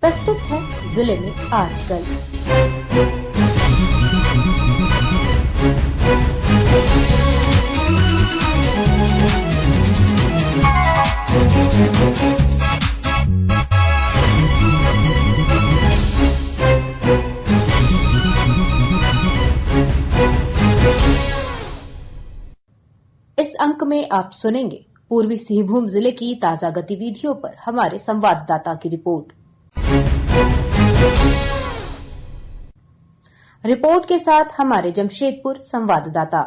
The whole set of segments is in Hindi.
प्रस्तुत है जिले में आजकल। इस अंक में आप सुनेंगे पूर्वी सिंहभूम जिले की ताजा गतिविधियों पर हमारे संवाददाता की रिपोर्ट के साथ हमारे जमशेदपुर संवाददाता।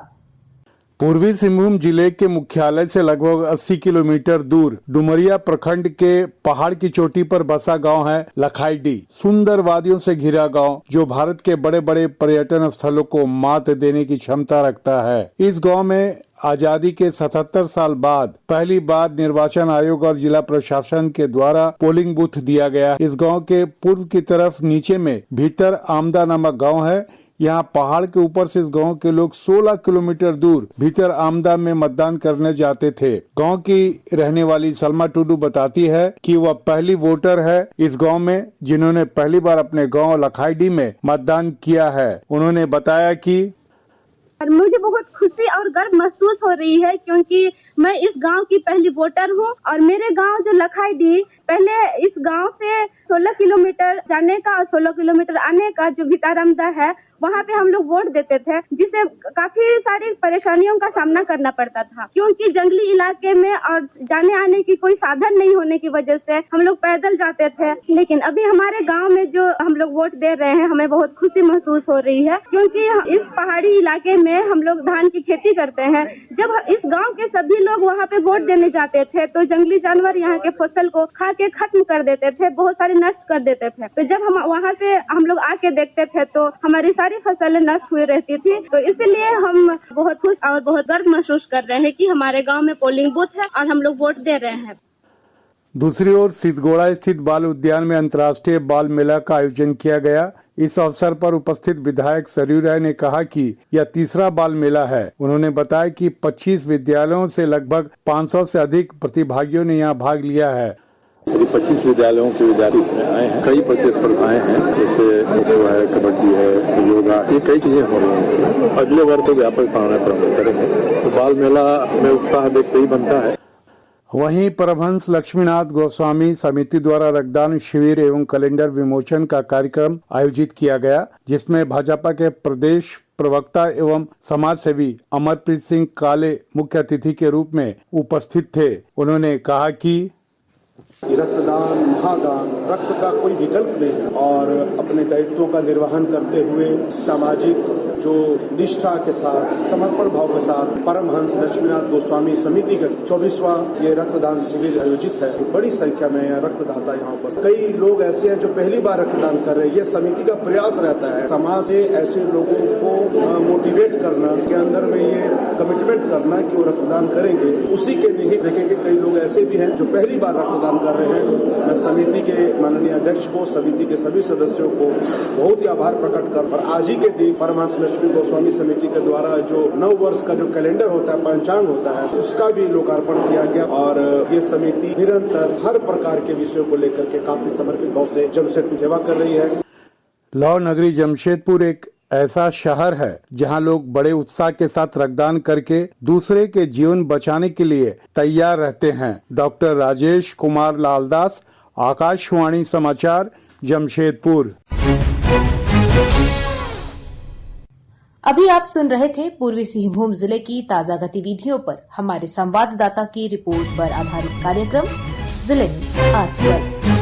पूर्वी सिंहभूम जिले के मुख्यालय से लगभग 80 किलोमीटर दूर डुमरिया प्रखंड के पहाड़ की चोटी पर बसा गांव है लखाईडीह। सुंदर वादियों से घिरा गांव जो भारत के बड़े बड़े पर्यटन स्थलों को मात देने की क्षमता रखता है। इस गांव में आजादी के 77 साल बाद पहली बार निर्वाचन आयोग और जिला प्रशासन के द्वारा पोलिंग बूथ दिया गया। इस गांव के पूर्व की तरफ नीचे में भीतर आमदा नामक गांव है। यहाँ पहाड़ के ऊपर से इस गांव के लोग 16 किलोमीटर दूर भीतर आमदा में मतदान करने जाते थे। गांव की रहने वाली सलमा टुडू बताती है कि वह पहली वोटर है इस गांव में जिन्होंने पहली बार अपने गांव लखाईडीह में मतदान किया है। उन्होंने बताया कि और मुझे बहुत खुशी और गर्व महसूस हो रही है क्योंकि मैं इस गांव की पहली वोटर हूं और मेरे गांव जो लखाईडीह पहले इस गांव से 16 किलोमीटर जाने का और 16 किलोमीटर आने का जो भीतरामदा है वहां पे हम लोग वोट देते थे, जिसे काफी सारी परेशानियों का सामना करना पड़ता था क्योंकि जंगली इलाके में और जाने आने की कोई साधन नहीं होने की वजह से हम लोग पैदल जाते थे। लेकिन अभी हमारे गांव में जो हम लोग वोट दे रहे हैं हमें बहुत खुशी महसूस हो रही है क्योंकि इस पहाड़ी इलाके में हम लोग धान की खेती करते हैं। जब इस गाँव के सभी लोग वहाँ पे वोट देने जाते थे तो जंगली जानवर यहाँ के फसल को खा के खत्म कर देते थे, बहुत सारे नष्ट कर देते थे। तो जब हम वहाँ से हम लोग आके देखते थे तो हमारी सारी फसलें नष्ट हुई रहती थी। तो इसलिए हम बहुत खुश और बहुत गर्व महसूस कर रहे हैं कि हमारे गांव में पोलिंग बूथ है और हम लोग वोट दे रहे हैं। दूसरी ओर सिद्धगोड़ा स्थित बाल उद्यान में अंतर्राष्ट्रीय बाल मेला का आयोजन किया गया। इस अवसर पर उपस्थित विधायक सरयू राय ने कहा कि यह तीसरा बाल मेला है। उन्होंने बताया कि 25 विद्यालयों से लगभग 500 से अधिक प्रतिभागियों ने यहाँ भाग लिया है। 25 विद्यालयों के विद्यार्थी इसमें आए हैं। कई प्रतिस्पर्धाएं हैं, जैसे खो है, कबड्डी है, योगा, ये कई चीजें हो रही हैं इसमें। अगले वर्ष व्यापक पैमाने पर हम करेंगे। तो बाल मेला में उत्साह देखते ही बनता है। वहीं परमहंस लक्ष्मीनाथ गोस्वामी समिति द्वारा रक्तदान शिविर एवं कैलेंडर विमोचन का कार्यक्रम आयोजित किया गया, जिसमें भाजपा के प्रदेश प्रवक्ता एवं समाज सेवी अमरप्रीत सिंह काले मुख्य अतिथि के रूप में उपस्थित थे। उन्होंने कहा कि रक्तदान महादान, रक्त का कोई विकल्प नहीं है और अपने दायित्वों का निर्वहन करते हुए सामाजिक जो निष्ठा के साथ समर्पण भाव के साथ परमहंस लक्ष्मीनाथ गोस्वामी समिति का 24वां ये रक्तदान शिविर आयोजित है। बड़ी संख्या में रक्तदाता यहाँ पर कई लोग ऐसे हैं जो पहली बार रक्तदान कर रहे हैं। ये समिति का प्रयास रहता है समाज से ऐसे लोगों को मोटिवेट करना, के अंदर में ये कमिटमेंट करना कि वो रक्तदान करेंगे। उसी के लिए देखेंगे कई लोग ऐसे भी हैं जो पहली बार रक्तदान कर रहे हैं। मैं समिति के माननीय अध्यक्ष को, समिति के सभी सदस्यों को बहुत ही आभार प्रकट कर और आज ही के दिन परमहंस लक्ष्मी गोस्वामी समिति के द्वारा जो 9 वर्ष का जो कैलेंडर होता है, पंचांग होता है, उसका भी लोकार्पण किया गया। और ये समिति निरंतर हर प्रकार के विषयों को लेकर के काफी समर्पित भाव से जमशेदपुर की सेवा कर रही है। लौह नगरी जमशेदपुर एक ऐसा शहर है जहां लोग बड़े उत्साह के साथ रक्तदान करके दूसरे के जीवन बचाने के लिए तैयार रहते हैं। डॉक्टर राजेश कुमार लालदास, आकाशवाणी समाचार, जमशेदपुर। अभी आप सुन रहे थे पूर्वी सिंहभूम जिले की ताजा गतिविधियों पर हमारे संवाददाता की रिपोर्ट पर आधारित कार्यक्रम जिले में आजकल।